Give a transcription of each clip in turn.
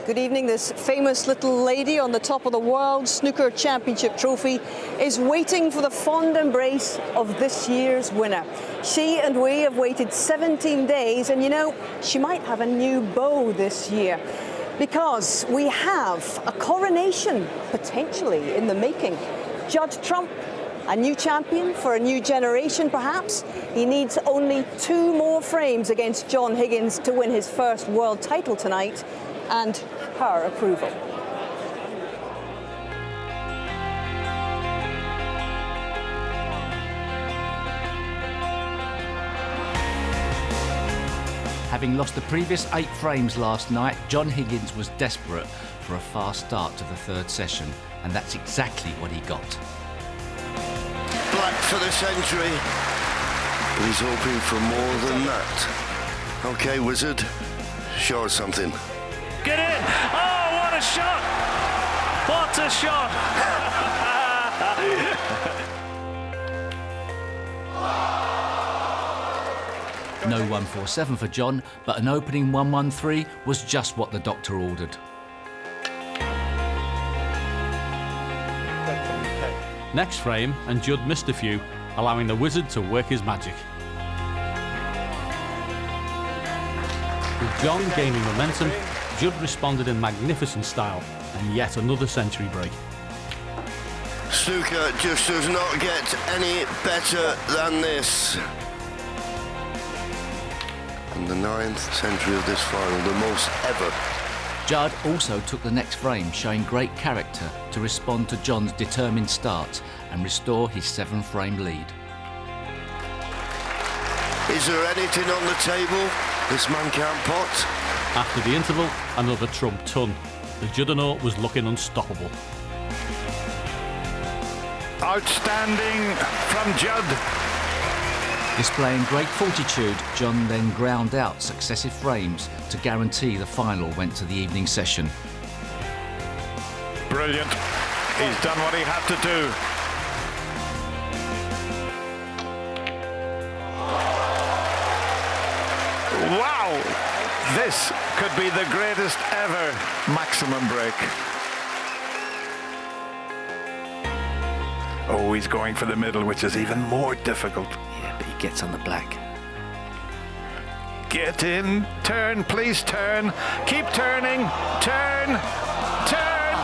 Good evening. This famous little lady on the top of the World Snooker Championship trophy is waiting for the fond embrace of this year's winner. She and we have waited 17 days, and you know, she might have a new beau this year, because we have a coronation potentially in the making. Judd Trump, a new champion for a new generation perhaps. He needs only 2 more frames against John Higgins to win his first world title tonight, and her approval. Having lost the previous 8 frames last night, John Higgins was desperate for a fast start to the 3rd session, and that's exactly what he got. Black for the century. He's hoping for more than that. Okay, Wizard, show us something. Get in! Oh, what a shot! What a shot! No 147 for John, but an opening 113 was just what the doctor ordered. Next frame, and Judd missed a few, allowing the Wizard to work his magic. With John gaining momentum, Judd responded in magnificent style, and yet another century break. Snooker just does not get any better than this. And the 9th century of this final, the most ever. Judd also took the next frame, showing great character to respond to John's determined start and restore his 7-frame lead. Is there anything on the table this man can't pot? After the interval, another Trump ton. The Juddernaut was looking unstoppable. Outstanding from Judd. Displaying great fortitude, John then ground out successive frames to guarantee the final went to the evening session. Brilliant. He's done what he had to do. Wow! This could be the greatest ever maximum break. Oh, he's going for the middle, which is even more difficult. Yeah, but he gets on the black. Get in, turn, please turn. Keep turning, turn, turn.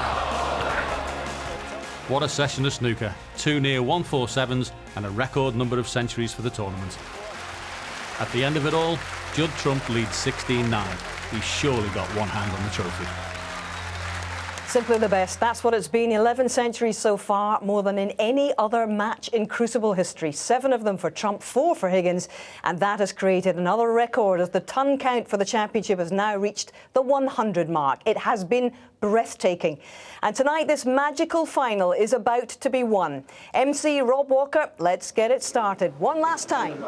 What a session of snooker. 2 near 147s and a record number of centuries for the tournament. At the end of it all, Judd Trump leads 16-9. He's surely got one hand on the trophy. Simply the best. That's what it's been. 11 centuries so far, more than in any other match in Crucible history. 7 of them for Trump, 4 for Higgins, and that has created another record as the ton count for the championship has now reached the 100 mark. It has been breathtaking. And tonight, this magical final is about to be won. MC Rob Walker, let's get it started. One last time.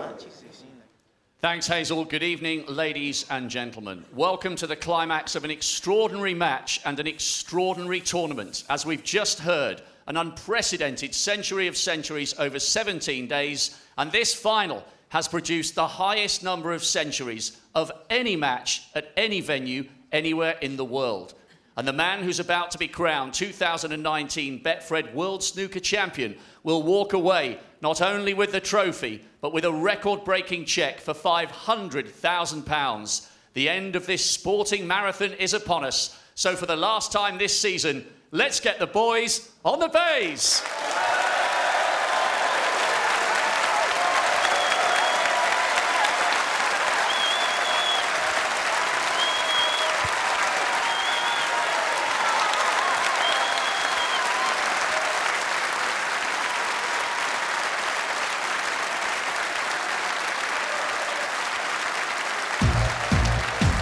Thanks, Hazel. Good evening, ladies and gentlemen. Welcome to the climax of an extraordinary match and an extraordinary tournament. As we've just heard, an unprecedented century of centuries over 17 days, and this final has produced the highest number of centuries of any match at any venue anywhere in the world. And the man who's about to be crowned 2019 Betfred World Snooker Champion will walk away not only with the trophy, but with a record-breaking cheque for £500,000. The end of this sporting marathon is upon us. So for the last time this season, let's get the boys on the bays.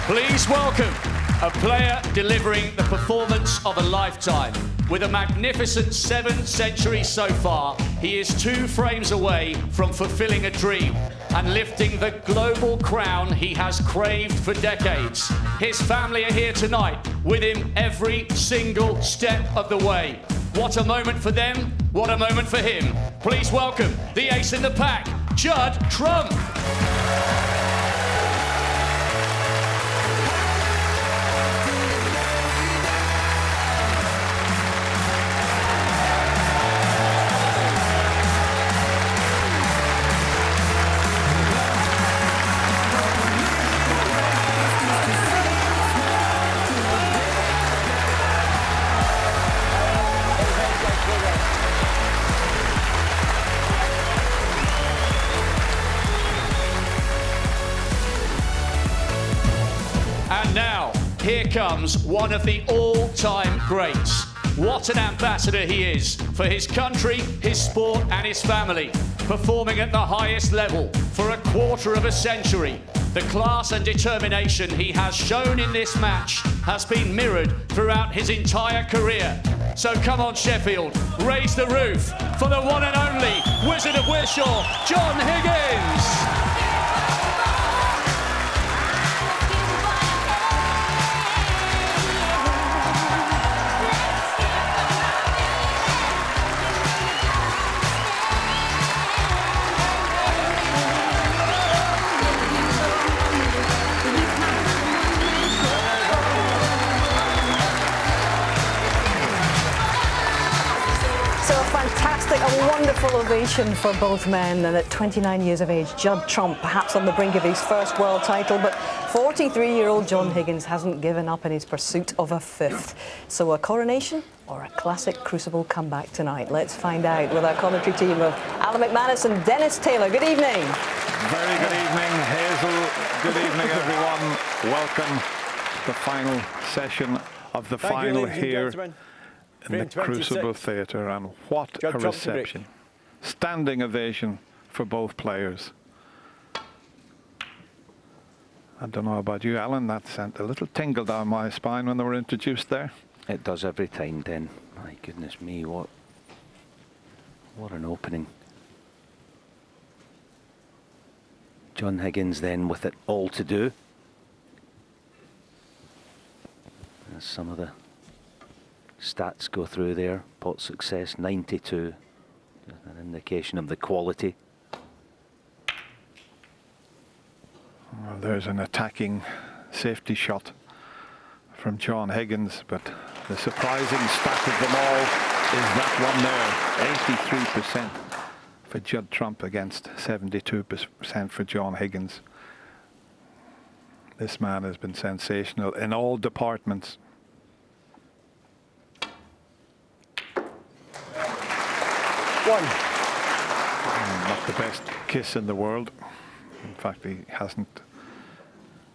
Please welcome a player delivering the performance of a lifetime. With a magnificent 7 centuries so far, he is 2 frames away from fulfilling a dream and lifting the global crown he has craved for decades. His family are here tonight with him every single step of the way. What a moment for them, what a moment for him. Please welcome the ace in the pack, Judd Trump. And now, here comes one of the all-time greats. What an ambassador he is for his country, his sport and his family. Performing at the highest level for a quarter of a century. The class and determination he has shown in this match has been mirrored throughout his entire career. So come on, Sheffield, raise the roof for the one and only Wizard of Wishaw, John Higgins. Fantastic, a wonderful ovation for both men. And at 29 years of age, Judd Trump perhaps on the brink of his first world title, but 43-year-old John Higgins hasn't given up in his pursuit of a 5th. So a coronation or a classic Crucible comeback tonight? Let's find out with our commentary team of Alan McManus and Dennis Taylor. Good evening. Very good evening, Hazel. Good evening, everyone. Welcome to the final session of the final here in the Crucible Theatre, and what a reception. Standing ovation for both players. I don't know about you, Alan, that sent a little tingle down my spine when they were introduced there. It does every time, Den. My goodness me, what an opening. John Higgins then with it all to do. As some of the stats go through there. Pot success 92, an indication of the quality. Well, there's an attacking safety shot from John Higgins, but the surprising stat of them all is that one there. 83% for Judd Trump against 72% for John Higgins. This man has been sensational in all departments. Not the best kiss in the world. In fact, he hasn't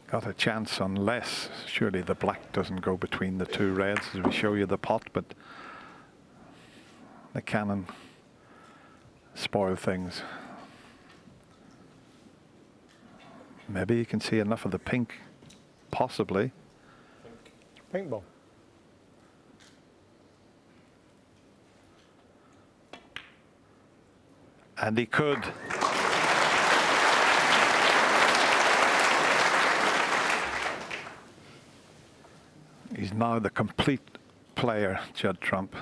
got a chance unless surely the black doesn't go between the 2 reds as we show you the pot, but the cannon spoil things. Maybe you can see enough of the pink, possibly. Pink ball. And he could. now the complete player, Judd Trump.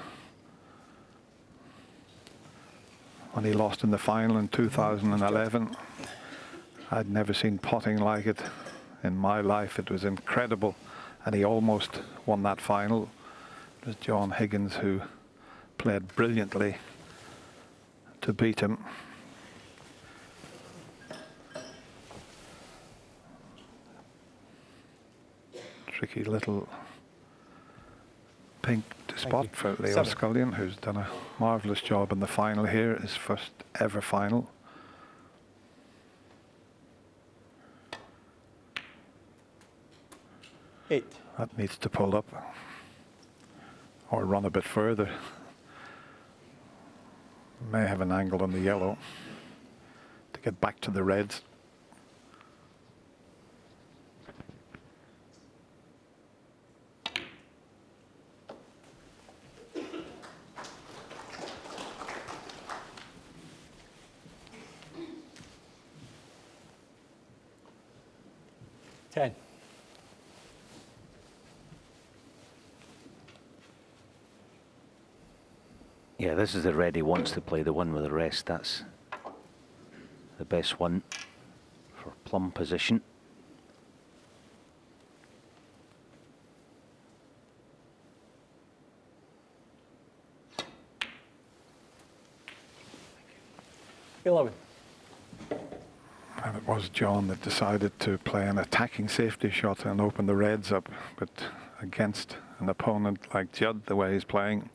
When he lost in the final in 2011, I'd never seen potting like it in my life. It was incredible, and he almost won that final. It was John Higgins who played brilliantly to beat him. Tricky little pink to spot for Leo Scullion, who's done a marvellous job in the final here, his first ever final. Eight. That needs to pull up or run a bit further. May have an angle on the yellow to get back to the reds. Ten. Yeah, this is the red he wants to play, the one with the rest. That's the best one for plum position. $11. And it was John that decided to play an attacking safety shot and open the reds up, but against an opponent like Judd, the way he's playing,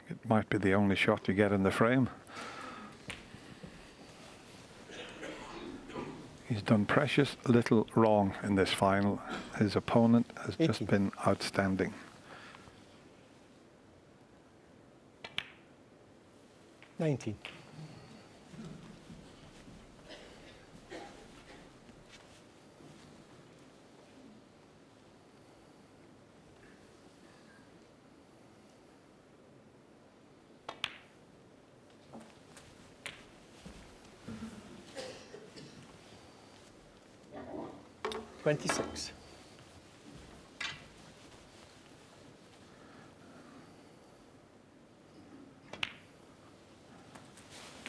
it might be the only shot you get in the frame. He's done precious little wrong in this final. His opponent has just been outstanding. 19. $26.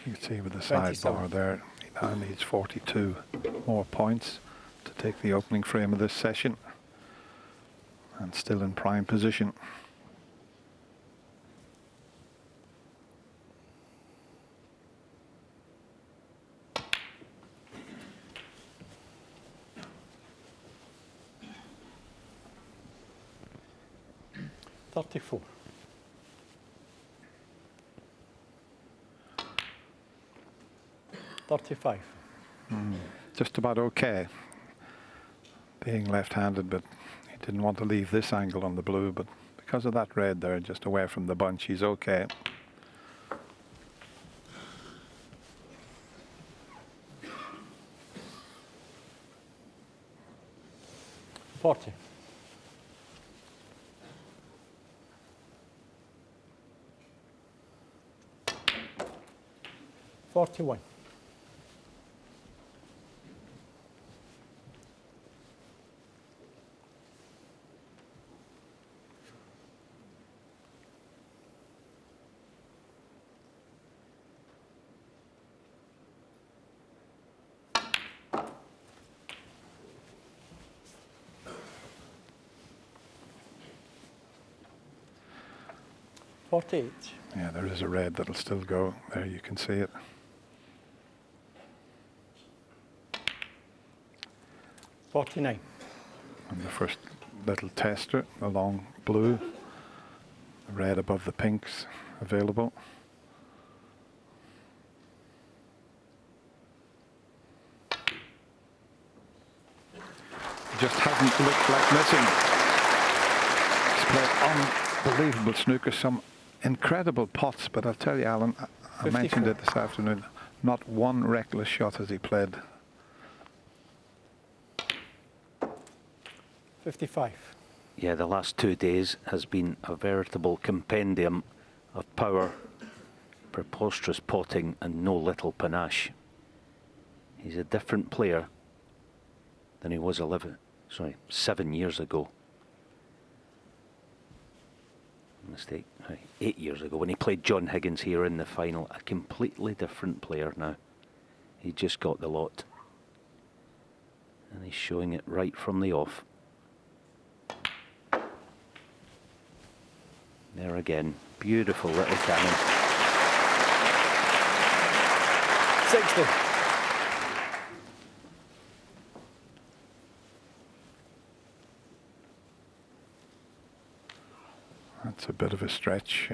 You can see with the sidebar there, he now needs 42 more points to take the opening frame of this session, and still in prime position. $34. $35. Just about okay, being left-handed, but he didn't want to leave this angle on the blue, but because of that red there, just away from the bunch, he's okay. $40. $41. $48. Yeah, there is a red that'll still go. There you can see it. $49. And the first little tester, the long blue, the red above the pinks available. Just hasn't looked like missing. He's played unbelievable snooker, some incredible pots, but I'll tell you, Alan, I mentioned it this afternoon, not one reckless shot has he played. 55. Yeah, the last 2 days has been a veritable compendium of power, preposterous potting and no little panache. He's a different player than he was sorry, 7 years ago. Mistake, right, 8 years ago when he played John Higgins here in the final. A completely different player now. He just got the lot. And he's showing it right from the off. There again, beautiful little cannon. 60. That's a bit of a stretch,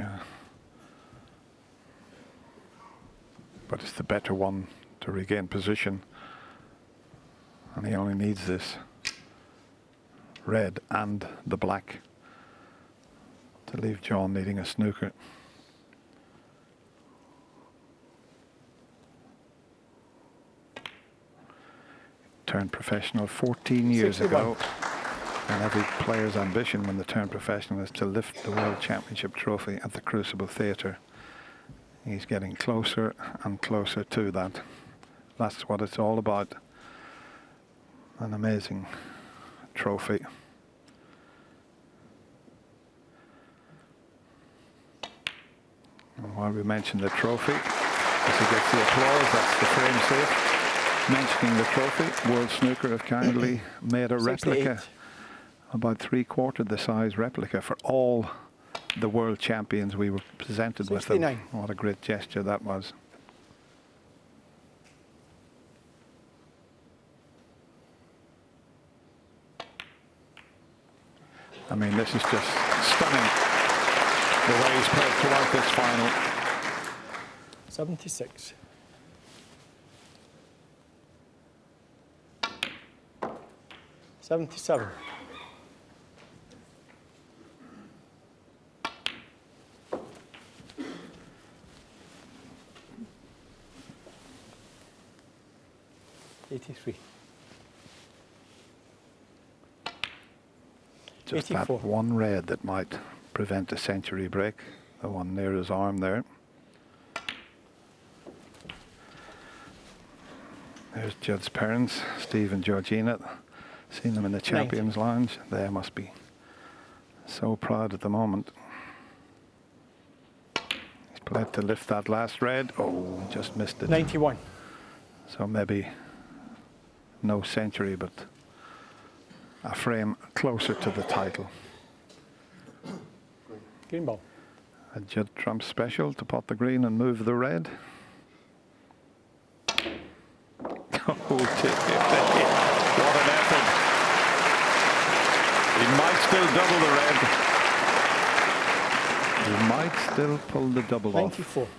but it's the better one to regain position, and he only needs this red and the black to leave John needing a snooker. Turned professional 14 years 61. ago. And every player's ambition when they turn professional is to lift the World Championship trophy at the Crucible Theatre. He's getting closer and closer to that. That's what it's all about. An amazing trophy. And while we mention the trophy, as he gets the applause, that's the frame safe. Mentioning the trophy, World Snooker have kindly made a 68. replica, about 3/4 the size replica for all the world champions we were presented with them. 69. What a great gesture that was. I mean, this is just stunning, the way he's played throughout this final. 76. $77. $83. Just 84. that one red that might prevent a century break, the one near his arm there. There's Judd's parents, Steve and Georgina. Seen them in the Champions Lounge. They must be so proud at the moment. He's played to lift that last red. Oh, just missed it. 91. So maybe no century, but a frame closer to the title. Green ball. A Judd Trump special to pot the green and move the red. Oh, dear. What an effort. He might still double the red. He might still pull the double 94. off.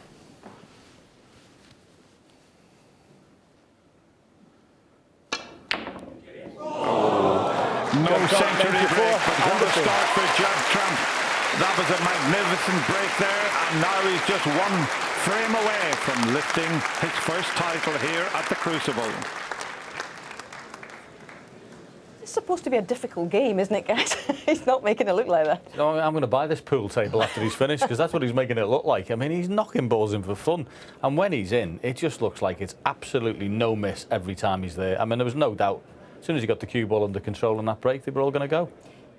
No century break, but what a start for Judd Trump. That was a magnificent break there, and now he's just one frame away from lifting his first title here at the Crucible. It's supposed to be a difficult game, isn't it, guys? He's not making it look like that. No, I'm going to buy this pool table after he's finished, because that's what he's making it look like. I mean, he's knocking balls in for fun. And when he's in, it just looks like it's absolutely no miss every time he's there. I mean, there was no doubt. As soon as he got the cue ball under control on that break, they were all going to go.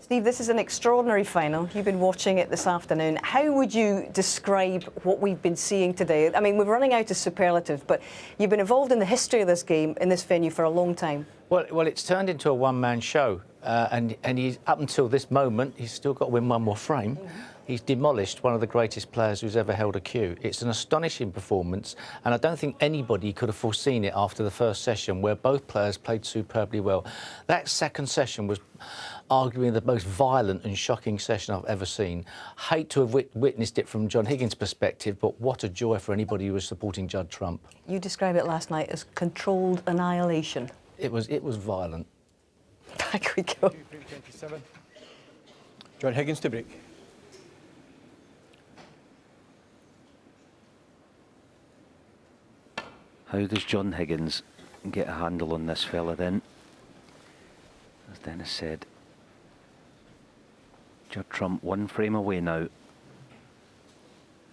Steve, this is an extraordinary final. You've been watching it this afternoon. How would you describe what we've been seeing today? I mean, we're running out of superlative, but you've been involved in the history of this game in this venue for a long time. Well, it's turned into a one-man show, and he's up until this moment, he's still got to win one more frame. He's demolished one of the greatest players who's ever held a cue. It's an astonishing performance, and I don't think anybody could have foreseen it after the first session, where both players played superbly well. That second session was arguably the most violent and shocking session I've ever seen. Hate to have witnessed it from John Higgins' perspective, but what a joy for anybody who was supporting Judd Trump. You described it last night as controlled annihilation. It was violent. Back we go. 27. John Higgins to break. How does John Higgins get a handle on this fella then? As Dennis said, Judd Trump one frame away now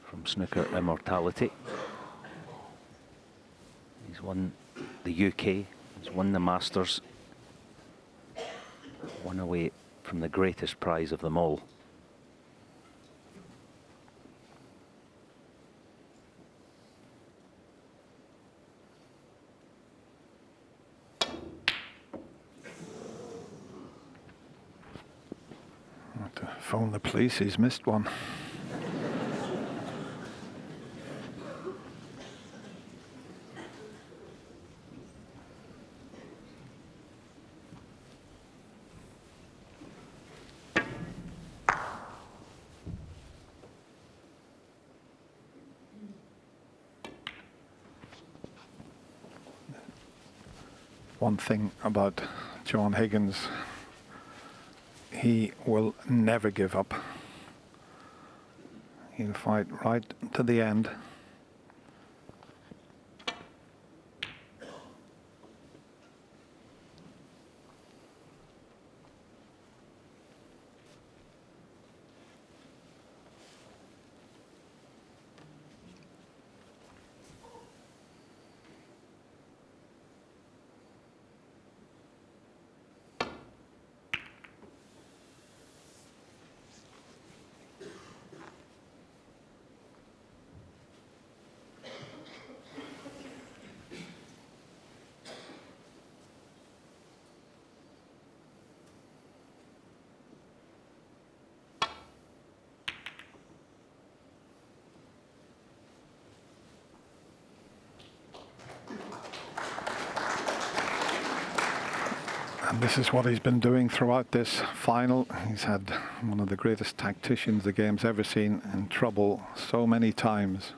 from snooker immortality. He's won the UK, he's won the Masters. One away from the greatest prize of them all. Have to phone the police, he's missed one. One thing about John Higgins, he will never give up. He'll fight right to the end. And this is what he's been doing throughout this final. He's had one of the greatest tacticians the game's ever seen in trouble so many times.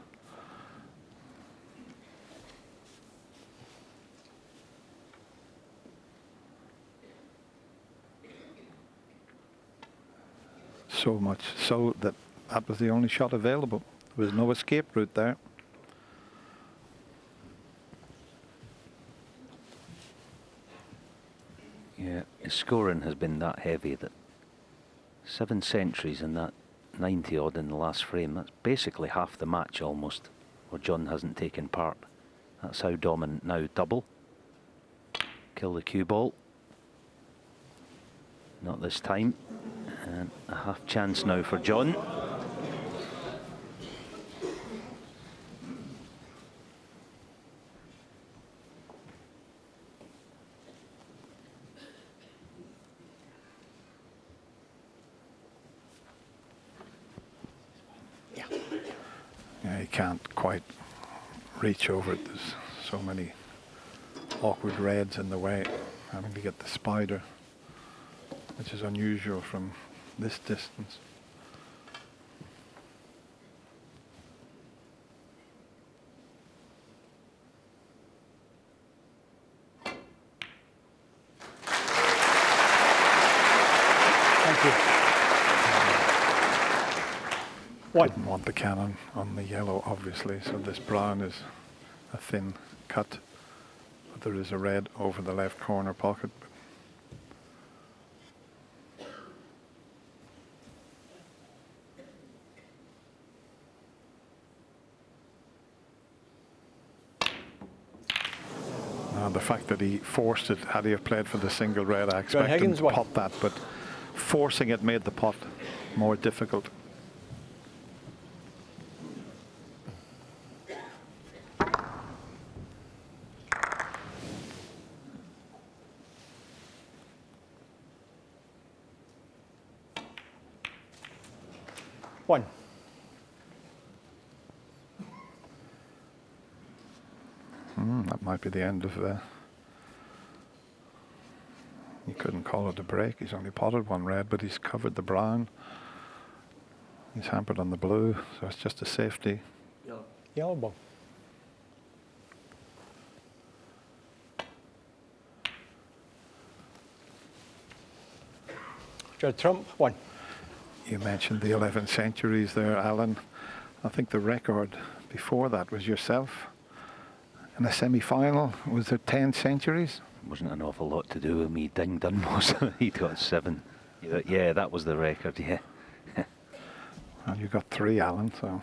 So much so that that was the only shot available. There was no escape route there. Yeah, his scoring has been that heavy that 7 centuries in that 90 odd in the last frame, that's basically half the match almost, where John hasn't taken part. That's how dominant now. Double. Kill the cue ball. Not this time. And a half chance now for John. Yeah, he can't quite reach over it. There's so many awkward reds in the way, having to get the spider, which is unusual from this distance. Thank you. Didn't want the cannon on the yellow, obviously, so this brown is a thin cut, but there is a red over the left corner pocket. Now the fact that he forced it, had he have played for the single red, I expect him to pot that, but forcing it made the pot more difficult. One. That might be the end of you couldn't call it a break. He's only potted one red, but he's covered the brown. He's hampered on the blue, so it's just a safety. Yellow ball. Judge Trump, one. You mentioned the 11 centuries there, Alan. I think the record before that was yourself. In a semi-final, was there 10 centuries? Wasn't an awful lot to do with me. Ding done was. He'd got 7. Yeah, that was the record, yeah. Well, you got 3, Alan, so.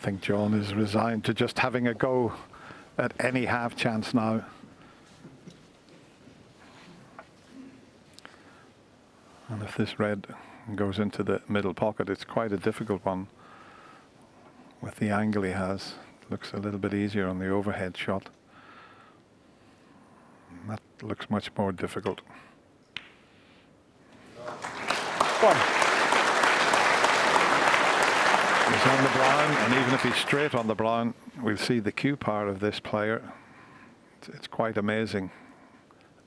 think John is resigned to just having a go at any half chance now. And if this red goes into the middle pocket, it's quite a difficult one with the angle he has. Looks a little bit easier on the overhead shot. That looks much more difficult. One. He's on the brown, and even if he's straight on the brown, we'll see the cue power of this player. It's quite amazing,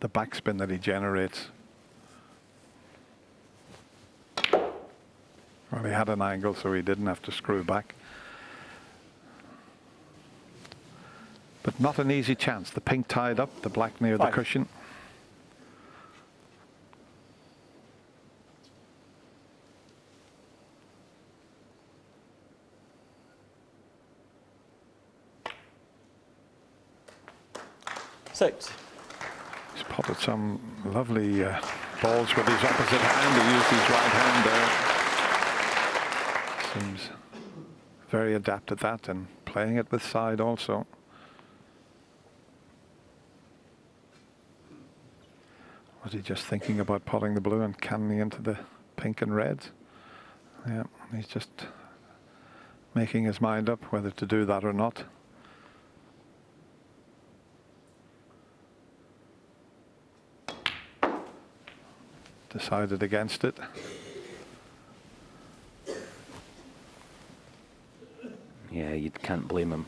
the backspin that he generates. Well, he had an angle, so he didn't have to screw back. But not an easy chance. The pink tied up, the black near the cushion. Six. He's potted some lovely balls with his opposite hand. He used his right hand there. Seems very adept at that, and playing it with side also. Was he just thinking about potting the blue and canning into the pink and reds? Yeah, he's just making his mind up whether to do that or not. Decided against it. Yeah, you can't blame him.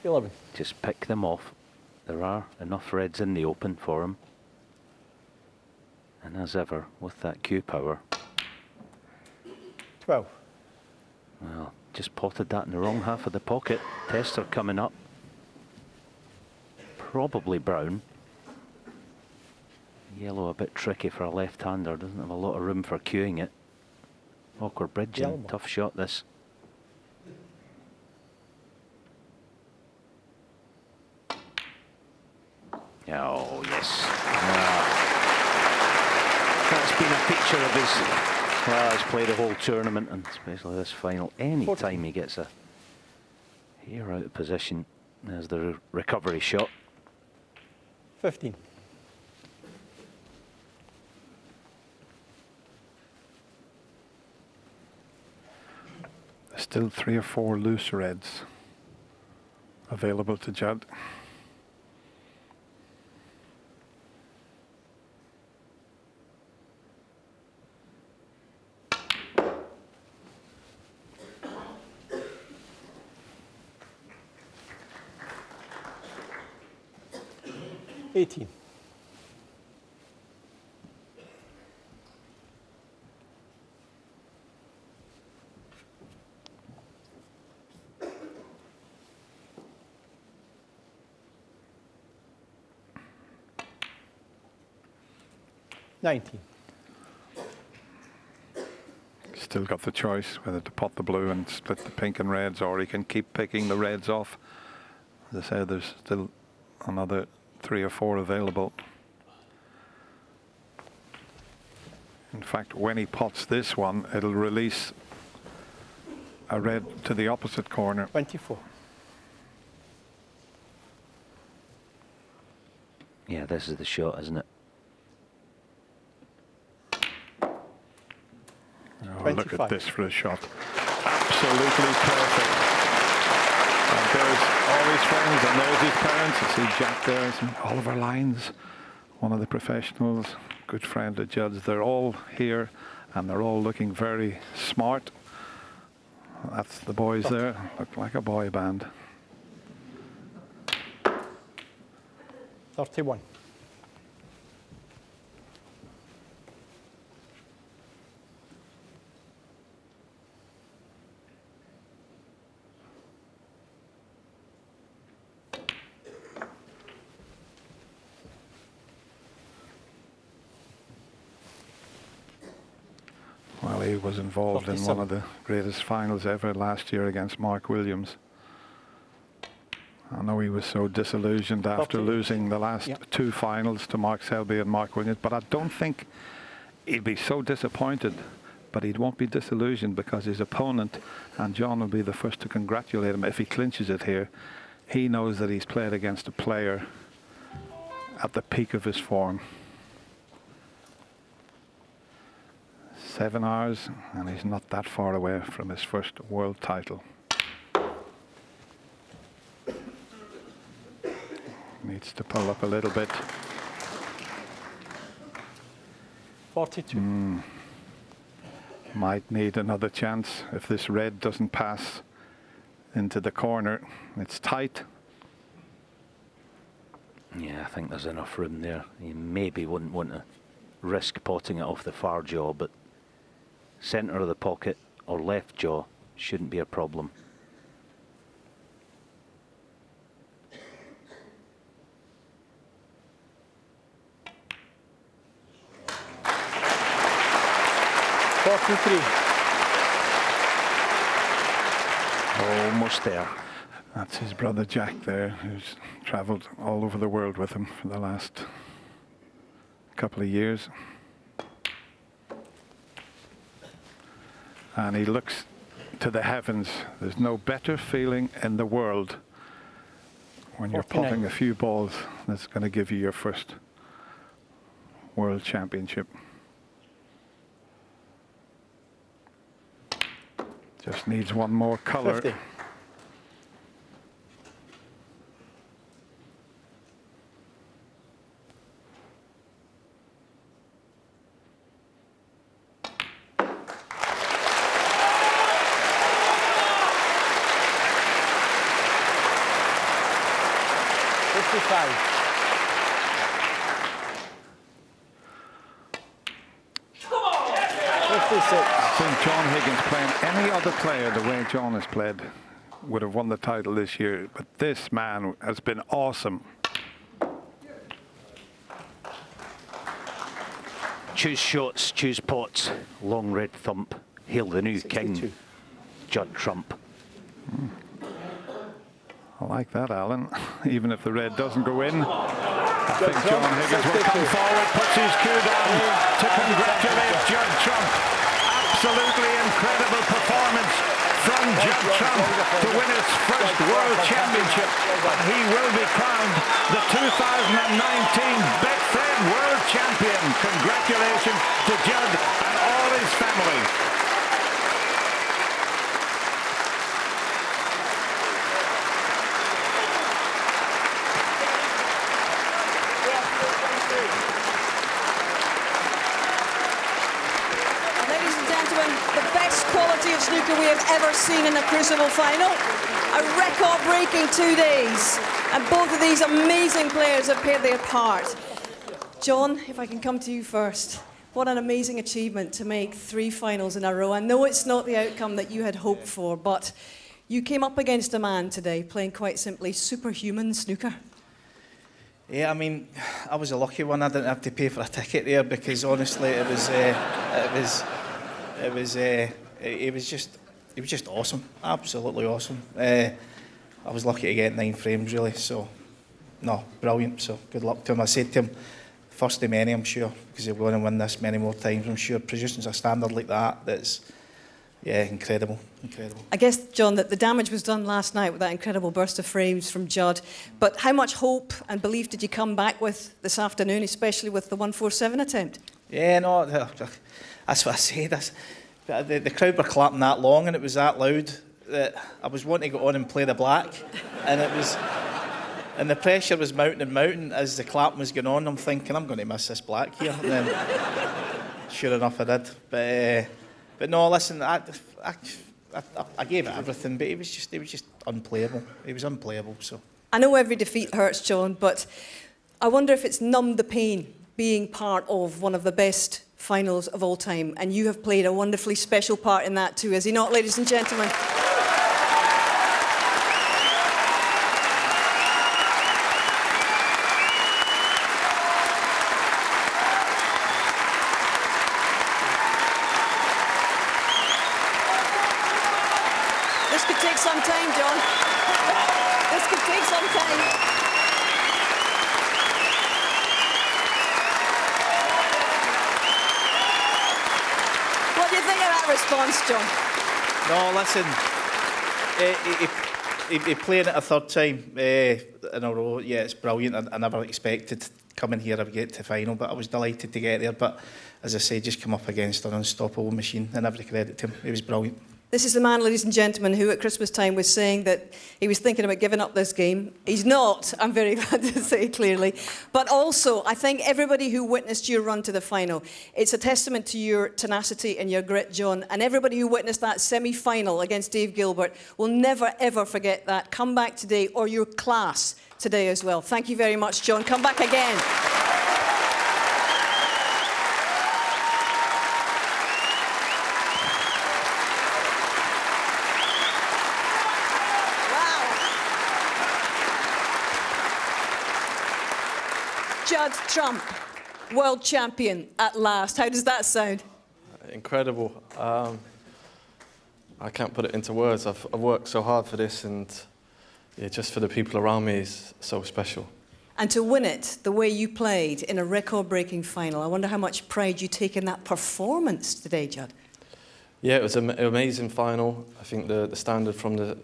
11. Just pick them off. There are enough reds in the open for him. And as ever, with that cue power. 12. Well, just potted that in the wrong half of the pocket. Tester coming up. Probably brown. Yellow a bit tricky for a left-hander. Doesn't have a lot of room for cueing it. Awkward bridging. Yellow. Tough shot this. Oh, yes. That's been a feature of his, well, he's played the whole tournament, and especially this final. Any time he gets a hair out of position, there's the recovery shot. 15. There's still 3 or 4 loose reds available to Judd. $18. $19. Still got the choice whether to pot the blue and split the pink and reds, or he can keep picking the reds off. As I say, there's still another 3 or 4 available. In fact, when he pots this one, it'll release a red to the opposite corner. 24. Yeah, this is the shot, isn't it? Oh, look at this for a shot. Absolutely perfect. And there's all his friends, and there's his parents. You see Jack there, and Oliver Lyons, one of the professionals, good friend of Judd's. They're all here, and they're all looking very smart. That's the boys there, look like a boy band. 31. Well, he was involved in one of the greatest finals ever last year against Mark Williams. I know he was so disillusioned after losing the last 2 finals to Mark Selby and Mark Williams, but I don't think he'd be so disappointed but he won't be disillusioned because his opponent, and John will be the first to congratulate him if he clinches it here, he knows that he's played against a player at the peak of his form. 7 hours, and he's not that far away from his first world title. Needs to pull up a little bit. 42. Might need another chance if this red doesn't pass into the corner. It's tight. Yeah, I think there's enough room there. You maybe wouldn't want to risk potting it off the far jaw, but centre of the pocket or left jaw shouldn't be a problem. Almost there. That's his brother Jack there, who's travelled all over the world with him for the last couple of years. And he looks to the heavens. There's no better feeling in the world when you're 49. potting a few balls that's going to give you your first world championship. Just needs one more colour. 50. I think John Higgins, playing any other player the way John has played, would have won the title this year. But this man has been awesome. Choose shots, choose pots. Long red thump. Hail the new 62. king, Judd Trump. I like that, Alan. Even if the red doesn't go in, I think John Higgins will come forward, puts his cue down to congratulate Judd Trump. Absolutely incredible performance from Judd Trump to win his first World Championship. But he will be crowned the 2019 Betfred World Champion. Congratulations to Judd and all his family. The best quality of snooker we have ever seen in a Crucible final. A record-breaking 2 days. And both of these amazing players have played their part. John, if I can come to you first. What an amazing achievement to make 3 finals in a row. I know it's not the outcome that you had hoped for, but you came up against a man today playing, quite simply, superhuman snooker. Yeah, I mean, I was a lucky one. I didn't have to pay for a ticket there because honestly, it was just awesome, absolutely awesome. I was lucky to get 9 frames really, so no, brilliant. So good luck to him. I said to him, first of many, I'm sure, because he'll go on and win this many more times. I'm sure producing a standard like that, that's incredible. I guess, John, that the damage was done last night with that incredible burst of frames from Judd. But how much hope and belief did you come back with this afternoon, especially with the 147 attempt? Yeah, no, that's what I said. The crowd were clapping that long and it was that loud that I was wanting to go on and play the black, and the pressure was mounting and mounting as the clapping was going on. I'm thinking, I'm going to miss this black here. And then, sure enough, I did. But no, listen, I gave it everything, but he was just unplayable. He was unplayable. So I know every defeat hurts, John, but I wonder if it's numbed the pain being part of one of the best finals of all time, and you have played a wonderfully special part in that too, has he not, ladies and gentlemen? This could take some time, John. This could take some time. What do you think of response, John? No, listen, he playing it a third time in a row. Yeah, it's brilliant. I never expected coming here to get to final, but I was delighted to get there. But as I say, just come up against an unstoppable machine, and every credit to him. He was brilliant. This is the man, ladies and gentlemen, who at Christmas time was saying that he was thinking about giving up this game. He's not, I'm very glad to say clearly. But also, I think everybody who witnessed your run to the final, it's a testament to your tenacity and your grit, John. And everybody who witnessed that semi-final against Dave Gilbert will never, ever forget that comeback today, or your class today as well. Thank you very much, John. Come back again. Judd Trump, world champion at last. How does that sound? Incredible. I can't put it into words. I've worked so hard for this, and yeah, just for the people around me is so special. And to win it the way you played in a record-breaking final, I wonder how much pride you take in that performance today, Judd. Yeah, it was an amazing final. I think the standard from the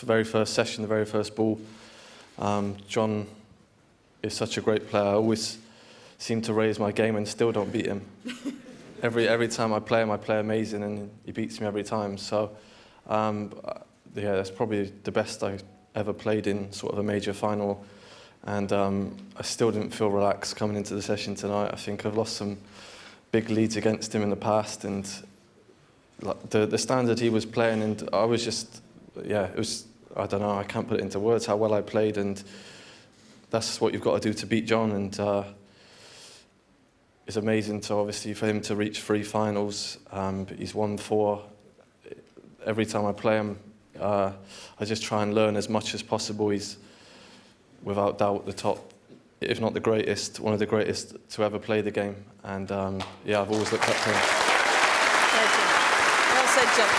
very first session, the very first ball, John is such a great player. I always seem to raise my game and still don't beat him. Every time I play him, I play amazing, and he beats me every time. So, yeah, that's probably the best I ever played in sort of a major final. And I still didn't feel relaxed coming into the session tonight. I think I've lost some big leads against him in the past, and like the standard he was playing, and I was just, yeah, it was, I don't know, I can't put it into words how well I played, and that's what you've got to do to beat John. And it's amazing to obviously for him to reach 3 finals. He's won 4. Every time I play him, I just try and learn as much as possible. He's without doubt the top, if not the greatest, one of the greatest to ever play the game. And yeah, I've always looked up to him. Well said, John.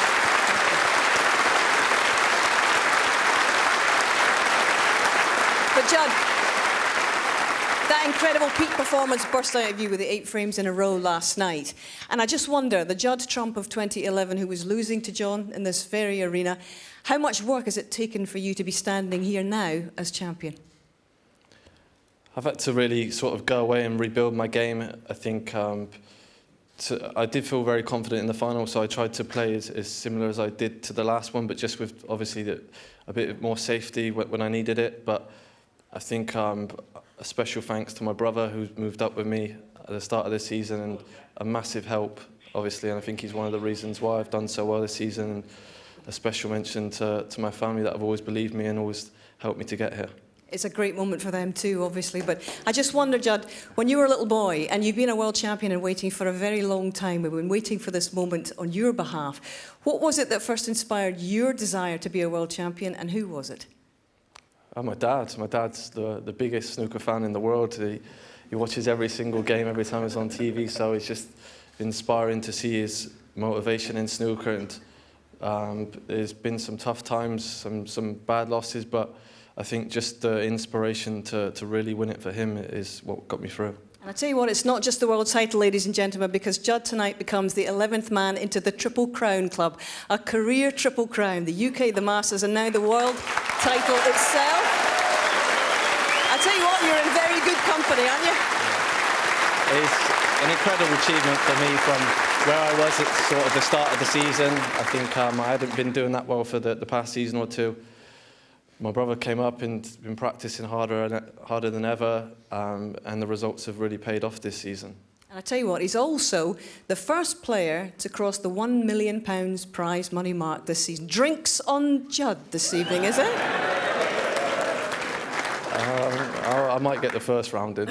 But Judd, that incredible peak performance burst out of you with the 8 frames in a row last night. And I just wonder, the Judd Trump of 2011 who was losing to John in this very arena, how much work has it taken for you to be standing here now as champion? I've had to really sort of go away and rebuild my game. I think I did feel very confident in the final, so I tried to play as similar as I did to the last one, but just with obviously a bit more safety when I needed it. But I think a special thanks to my brother who moved up with me at the start of the season, and a massive help, obviously, and I think he's one of the reasons why I've done so well this season. And a special mention to my family that have always believed me and always helped me to get here. It's a great moment for them too, obviously. But I just wonder, Judd, when you were a little boy and you've been a world champion and waiting for a very long time, we've been waiting for this moment on your behalf. What was it that first inspired your desire to be a world champion, and who was it? My dad. My dad's the biggest snooker fan in the world. He watches every single game every time it's on TV, so it's just inspiring to see his motivation in snooker. And there's been some tough times, some bad losses, but I think just the inspiration to really win it for him is what got me through. And I tell you what, it's not just the world title, ladies and gentlemen, because Judd tonight becomes the 11th man into the Triple Crown Club, a career Triple Crown, the UK, the Masters, and now the world title itself. I tell you what, you're in very good company, aren't you? It's an incredible achievement for me from where I was at sort of the start of the season. I think I hadn't been doing that well for the past season or two. My brother came up and been practicing harder than ever, and the results have really paid off this season. And I tell you what, he's also the first player to cross the £1 million prize money mark this season. Drinks on Judd this evening, is it? I might get the first round in.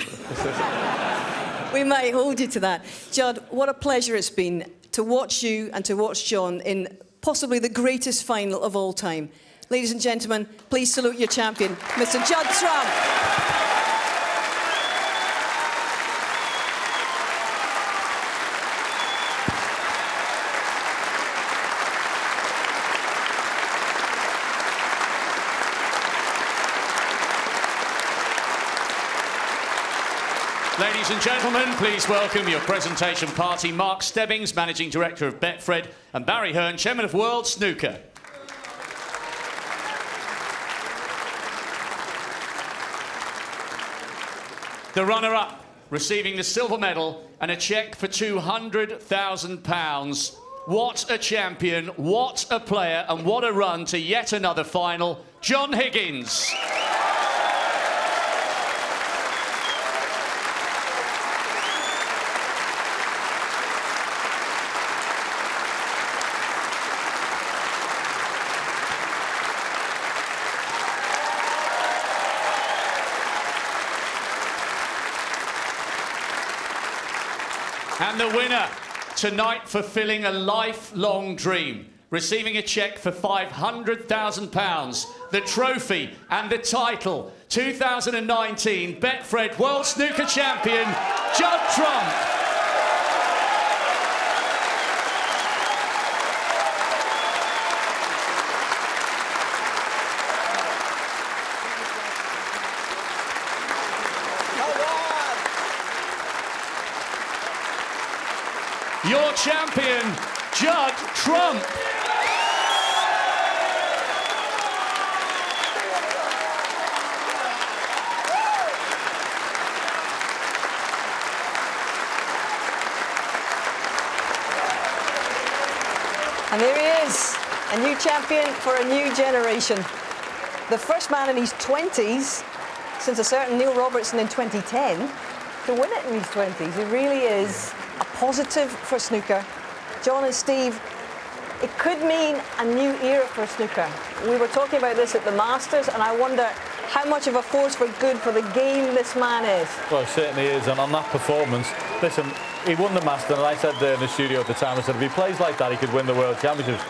We might hold you to that. Judd, what a pleasure it's been to watch you and to watch John in possibly the greatest final of all time. Ladies and gentlemen, please salute your champion, Mr. Judd Trump. Ladies and gentlemen, please welcome your presentation party, Mark Stebbings, Managing Director of Betfred, and Barry Hearn, Chairman of World Snooker. The runner-up, receiving the silver medal and a cheque for £200,000. What a champion, what a player, and what a run to yet another final, John Higgins. And the winner tonight, fulfilling a lifelong dream, receiving a cheque for £500,000, the trophy and the title, 2019 Betfred World Snooker Champion, Judd Trump. Your champion, Judd Trump. And there he is, a new champion for a new generation. The first man in his 20s since a certain Neil Robertson in 2010 to win it in his 20s. It really is a positive for snooker. John and Steve, it could mean a new era for snooker. We were talking about this at the Masters, and I wonder how much of a force for good for the game this man is. Well, it certainly is, and on that performance, listen, he won the Masters, and I said there in the studio at the time, I said if he plays like that, he could win the World Championships.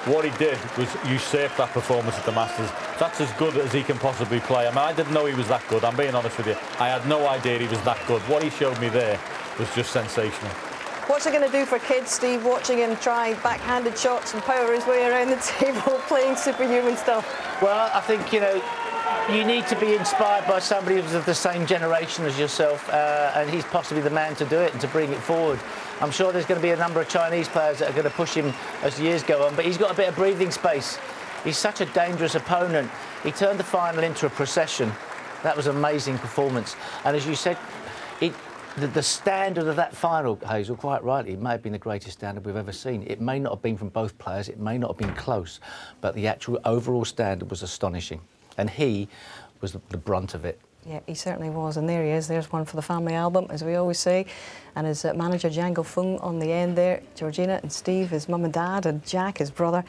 What he did was usurp that performance at the Masters. That's as good as he can possibly play. I mean, I didn't know he was that good, I'm being honest with you. I had no idea he was that good. What he showed me there was just sensational. What's it going to do for kids, Steve, watching him try backhanded shots and power his way around the table playing superhuman stuff? Well, I think, you know, you need to be inspired by somebody who's of the same generation as yourself, and he's possibly the man to do it and to bring it forward. I'm sure there's going to be a number of Chinese players that are going to push him as the years go on, but he's got a bit of breathing space. He's such a dangerous opponent. He turned the final into a procession. That was an amazing performance. And as you said, the standard of that final, Hazel, quite rightly, it may have been the greatest standard we've ever seen. It may not have been from both players, it may not have been close, but the actual overall standard was astonishing. And he was the brunt of it. Yeah, he certainly was. And there he is. There's one for the family album, as we always say. And his manager, Django Fung, on the end there. Georgina and Steve, his mum and dad, and Jack, his brother.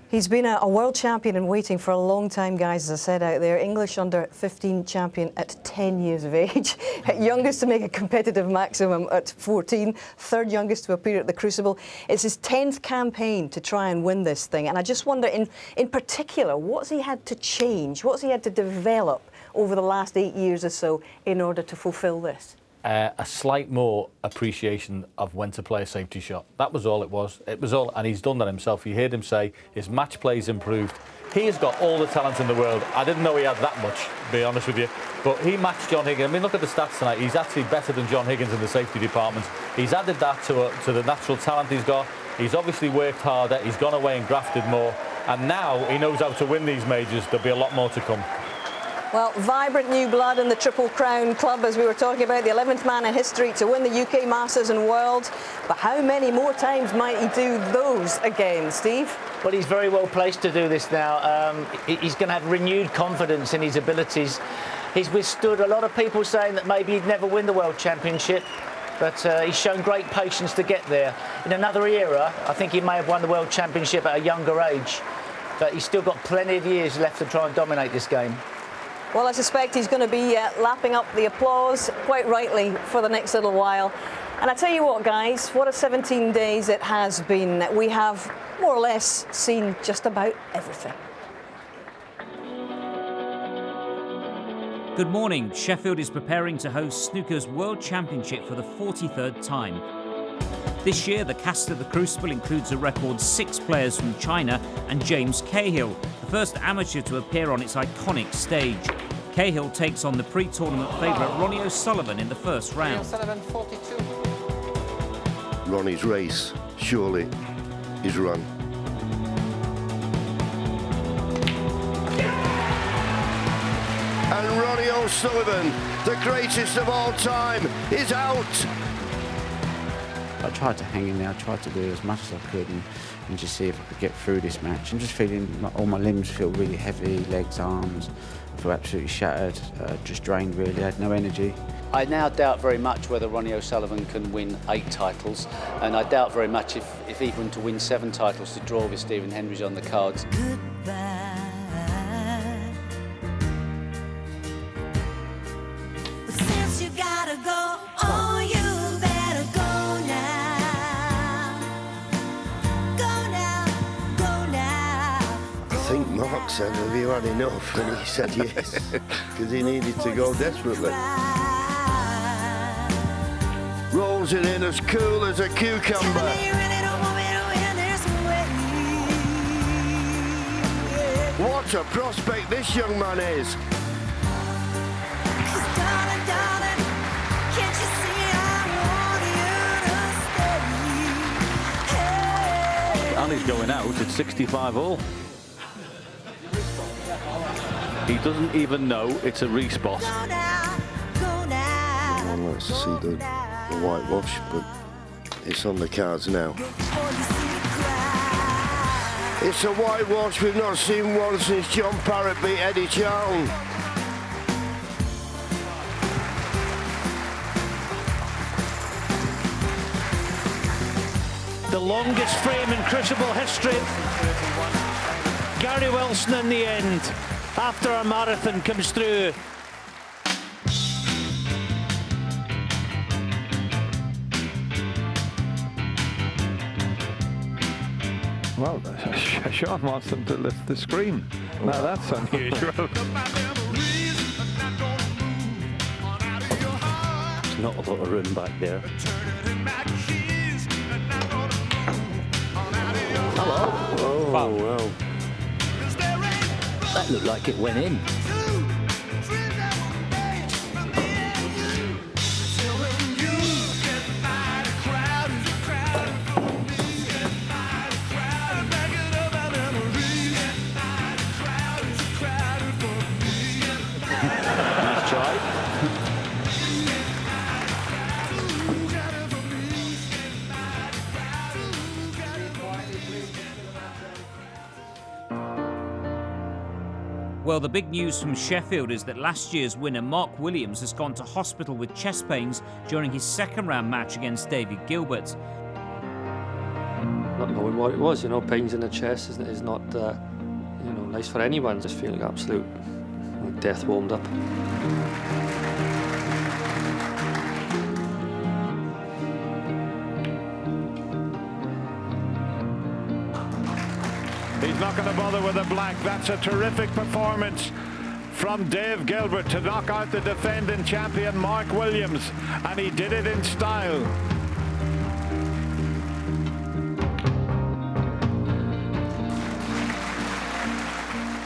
He's been a world champion in waiting for a long time, guys, as I said out there. English under-15 champion at 10 years of age. Youngest to make a competitive maximum at 14. Third youngest to appear at the Crucible. It's his 10th campaign to try and win this thing. And I just wonder, in particular, what's he had to change? What's he had to develop over the last 8 years or so in order to fulfil this? A slight more appreciation of when to play a safety shot. That was all it was. It was all, and he's done that himself. You heard him say his match play's improved. He has got all the talent in the world. I didn't know he had that much, to be honest with you. But he matched John Higgins. I mean, look at the stats tonight. He's actually better than John Higgins in the safety department. He's added that to the natural talent he's got. He's obviously worked harder. He's gone away and grafted more. And now he knows how to win these majors. There'll be a lot more to come. Well, vibrant new blood in the Triple Crown Club, as we were talking about, the 11th man in history to win the UK Masters and World. But how many more times might he do those again, Steve? Well, he's very well placed to do this now. He's going to have renewed confidence in his abilities. He's withstood a lot of people saying that maybe he'd never win the World Championship, but he's shown great patience to get there. In another era, I think he may have won the World Championship at a younger age, but he's still got plenty of years left to try and dominate this game. Well, I suspect he's going to be lapping up the applause, quite rightly, for the next little while. And I tell you what, guys, what a 17 days it has been. We have more or less seen just about everything. Good morning. Sheffield is preparing to host Snooker's World Championship for the 43rd time. This year, the cast of the Crucible includes a record 6 players from China and James Cahill, the first amateur to appear on its iconic stage. Cahill takes on the pre-tournament favourite Ronnie O'Sullivan in the first round. O'Sullivan, 42. Ronnie's race, surely is run. And Ronnie O'Sullivan, the greatest of all time, is out. I tried to hang in there, I tried to do as much as I could and just see if I could get through this match. I'm just feeling like all my limbs feel really heavy, legs, arms. I feel absolutely shattered, just drained really, I had no energy. I now doubt very much whether Ronnie O'Sullivan can win 8 titles, and I doubt very much if even to win 7 titles to draw with Stephen Hendry's on the cards. Since you gotta go, oh, you better go now. Go now, go now. I think Mark said, have you had enough? And he said yes, because he needed to go desperately. Rolls it in as cool as a cucumber. What a prospect this young man is. And he's going out at 65 all. He doesn't even know it's a respot. One wants to see the whitewash, but it's on the cards now. It's a whitewash we've not seen one since John Parrott beat Eddie Charlton. The longest frame in Crucible history. Gary Wilson in the end, after a marathon comes through. Well, Sean wants them to lift the screen. Now that's unusual. There's not a lot of room back there. Hello. Oh, wow. That looked like it went in. Nice try. Well, the big news from Sheffield is that last year's winner Mark Williams has gone to hospital with chest pains during his second round match against David Gilbert. Not knowing what it was, pains in the chest is not, nice for anyone. Just feeling absolute death warmed up. He's not going to bother with a black. That's a terrific performance from Dave Gilbert to knock out the defending champion Mark Williams, and he did it in style.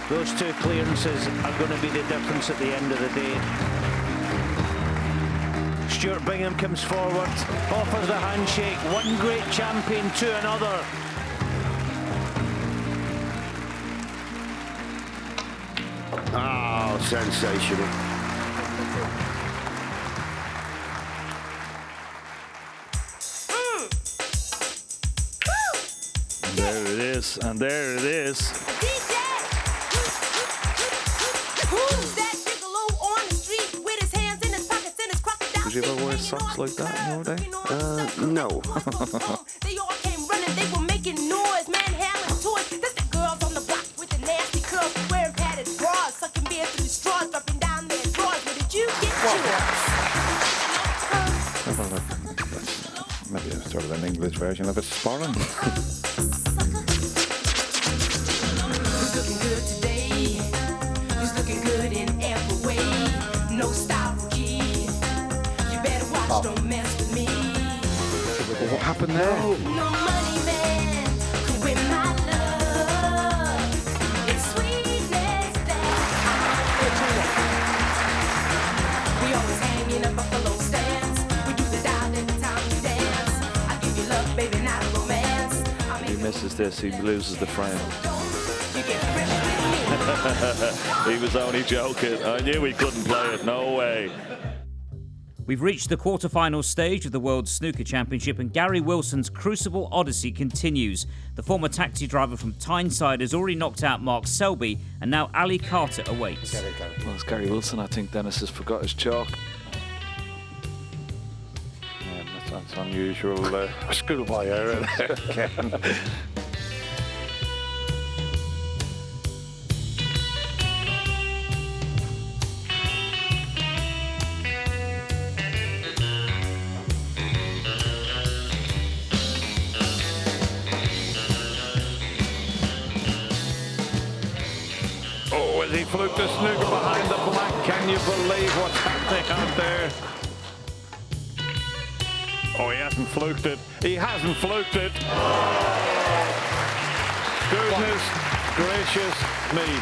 Those 2 clearances are going to be the difference at the end of the day. Stuart Bingham comes forward, offers a handshake, one great champion to another. Oh, sensational. There it is, and there it is. Did you ever wear socks like that in your day? No. They all came running, they were making noise, man, howling toys. That's the girls on the block with the nasty curls, wearing padded bras, sucking beer through straws, dropping down their drawers. Where did you get yours? Maybe a sort of an English version of it, sparring. Who's looking good today? Who's looking good in every way? No style, kid. You better watch, don't mess with me. What happened there? No money man could win my love. It's sweetness that this, he loses the frame. He was only joking. I knew he couldn't play it. No way. We've reached the quarter-final stage of the World Snooker Championship, and Gary Wilson's Crucible Odyssey continues. The former taxi driver from Tyneside has already knocked out Mark Selby, and now Ali Carter awaits. Well, it's Gary Wilson. I think Dennis has forgot his chalk. Yeah, that's unusual. Schoolboy error there, Ken. Oh, as he fluked the snooker behind the black. Can you believe what's happening out there? Oh, he hasn't fluked it. He hasn't fluked it. Goodness gracious me.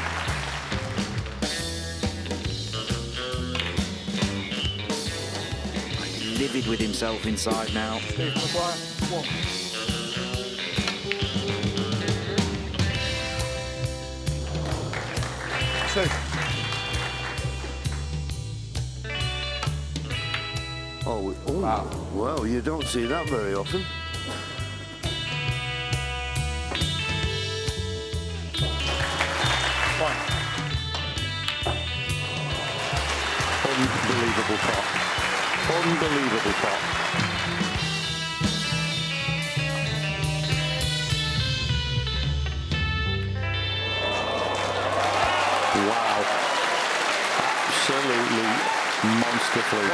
Livid with himself inside now. Oh, wow. Well, you don't see that very often. Unbelievable pot. Unbelievable pot. Wow. Absolutely monster fluke.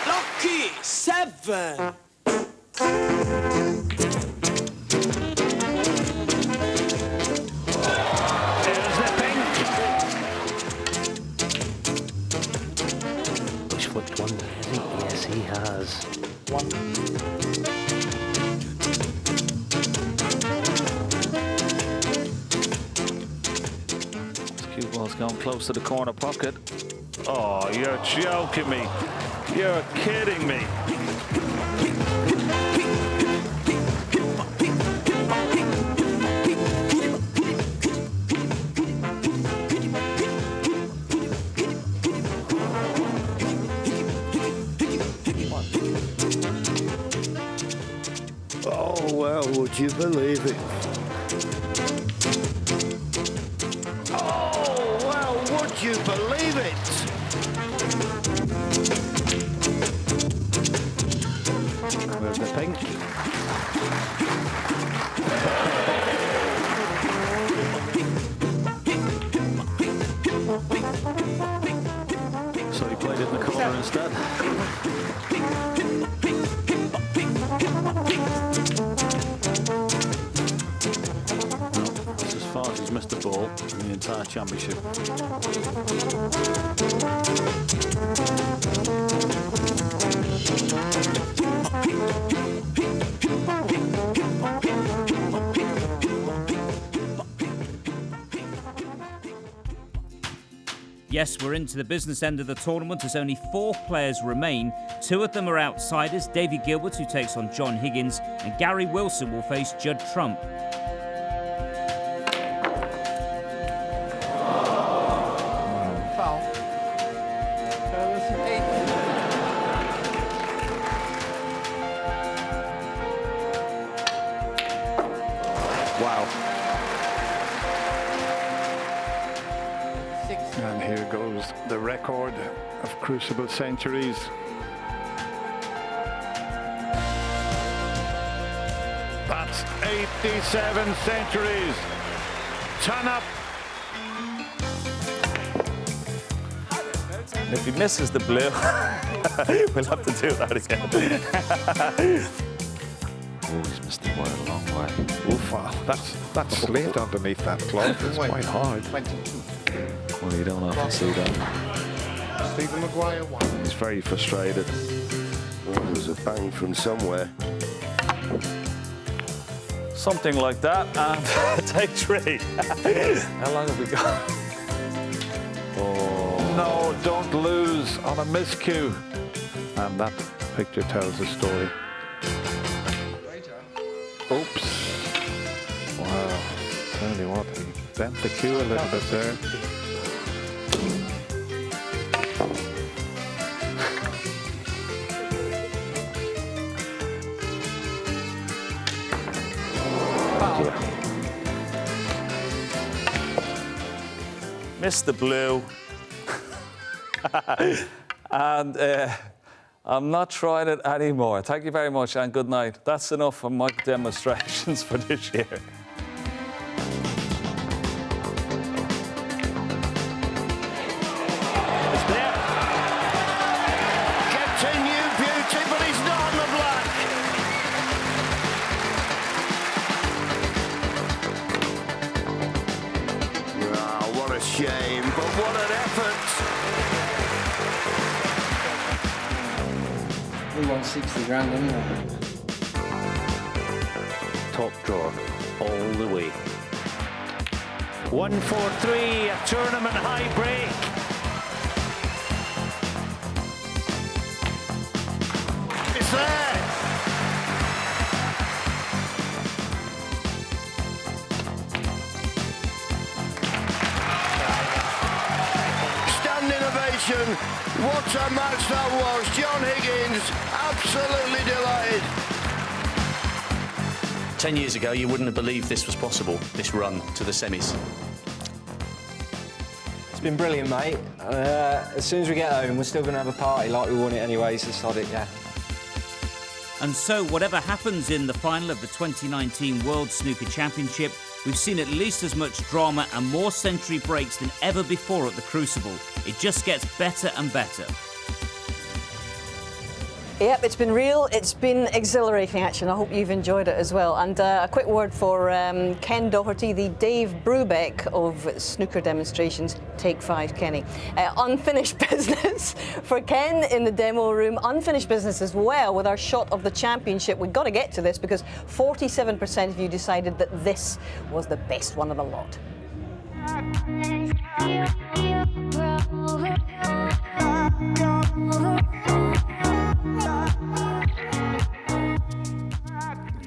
Lucky 7. He's flipped one, I think. Yes, he has. One. Cue ball's gone close to the corner pocket. Oh, you're joking me. You're kidding me. Oh, well, would you believe it? Oh, well, would you believe it? Where's the pink? So he played it in the corner instead. That's as far as he's missed the ball in the entire championship. Yes, we're into the business end of the tournament as only 4 players remain. 2 of them are outsiders, Davy Gilbert, who takes on John Higgins, and Gary Wilson will face Judd Trump. Foul. Wow. And here goes the record of Crucible centuries. That's 87 centuries. Turn up. If he misses the blue, we'll have to do that again. Oh, he's missed the wire a long way. Oof, that's slate underneath that cloth. It's quite hard. 22. Well, you don't often see that. Stephen Maguire 1. He's very frustrated. Well, there's a bang from somewhere. Something like that, and take 3. How long have we got? Oh. No, don't lose on a miscue. And that picture tells the story. Oops. Tell you what, he bent the cue a little bit there. Missed the blue. And I'm not trying it anymore. Thank you very much and good night. That's enough of my demonstrations for this year. It's there. Continue beauty, but he's not on the black. Ah, what a shame, but what an effort. We won 60 grand anyway. Top drawer all the way. 1-4-3, a tournament high break. It's there. Standing ovation. What a match that was. John Higgins, absolutely delighted. 10 years ago, you wouldn't have believed this was possible, this run to the semis. It's been brilliant, mate. As soon as we get home, we're still going to have a party like we won it anyway, so sod it, yeah. And so, whatever happens in the final of the 2019 World Snooker Championship, we've seen at least as much drama and more century breaks than ever before at the Crucible. It just gets better and better. Yep, it's been real. It's been exhilarating action. I hope you've enjoyed it as well. And a quick word for Ken Doherty, the Dave Brubeck of snooker demonstrations. Take 5, Kenny. Unfinished business for Ken in the demo room. Unfinished business as well with our shot of the championship. We've got to get to this because 47% of you decided that this was the best one of the lot.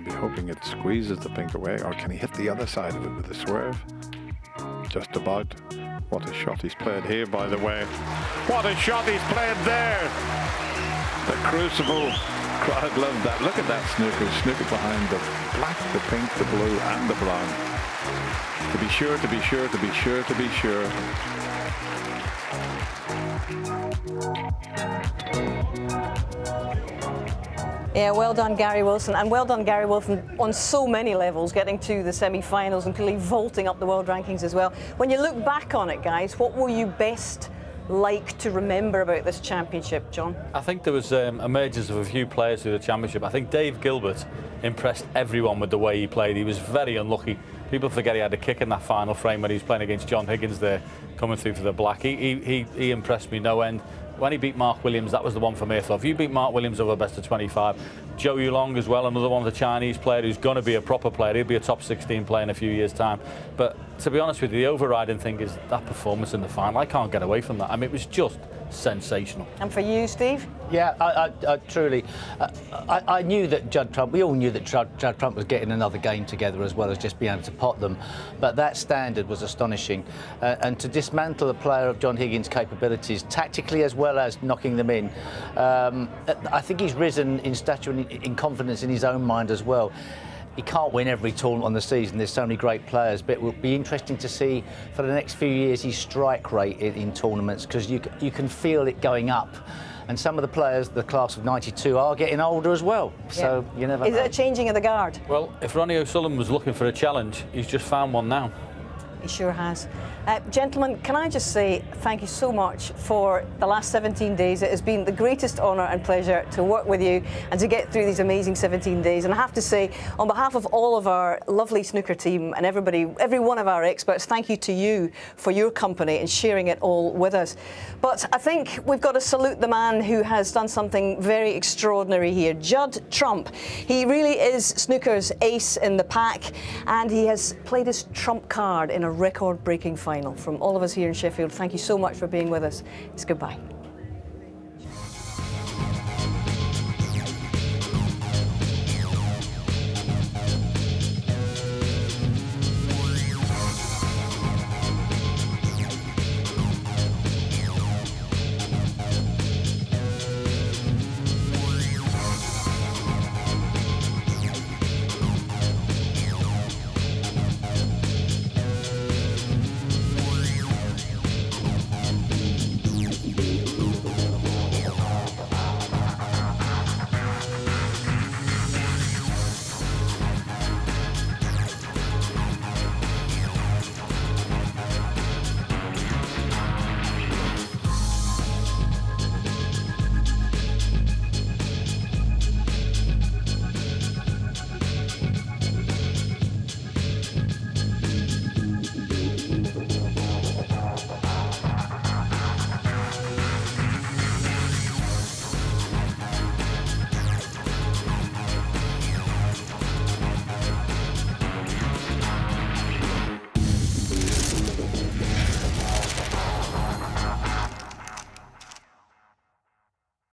Be hoping it squeezes the pink away, or can he hit the other side of it with a swerve? Just about. What a shot he's played here, by the way. What a shot he's played there! The Crucible crowd loved that. Look at that snooker. Snooker behind the black, the pink, the blue, and the brown. To be sure, to be sure, to be sure, to be sure. Yeah, well done, Gary Wilson. And well done, Gary Wilson, on so many levels, getting to the semi-finals and clearly vaulting up the world rankings as well. When you look back on it, guys, what will you best like to remember about this championship, John? I think there was emergence of a few players through the championship. I think Dave Gilbert impressed everyone with the way he played. He was very unlucky. People forget he had a kick in that final frame when he was playing against John Higgins there, coming through for the black. He impressed me no end. When he beat Mark Williams, that was the one for me. I thought, if you beat Mark Williams over best of 25, Zhou Yulong as well, another one, the Chinese player who's going to be a proper player. He'll be a top 16 player in a few years' time. But to be honest with you, the overriding thing is that performance in the final. I can't get away from that. I mean, it was just sensational. And for you, Steve? Yeah, I truly, I knew that Judd Trump, we all knew that Judd Trump was getting another game together as well as just being able to pot them, but that standard was astonishing. And to dismantle a player of John Higgins' capabilities, tactically as well as knocking them in, I think he's risen in stature and in confidence in his own mind as well. He can't win every tournament on the season. There's so many great players, but it will be interesting to see for the next few years his strike rate in tournaments, because you can feel it going up. And some of the players, the class of 92, are getting older as well. So you never know. Is it a changing of the guard? Well, if Ronnie O'Sullivan was looking for a challenge, he's just found one now. He sure has. Gentlemen, can I just say thank you so much for the last 17 days. It has been the greatest honour and pleasure to work with you and to get through these amazing 17 days. And I have to say, on behalf of all of our lovely snooker team and every one of our experts, thank you to you for your company and sharing it all with us. But I think we've got to salute the man who has done something very extraordinary here, Judd Trump. He really is snooker's ace in the pack, and he has played his trump card in a record-breaking final. From all of us here in Sheffield, thank you so much for being with us. It's goodbye.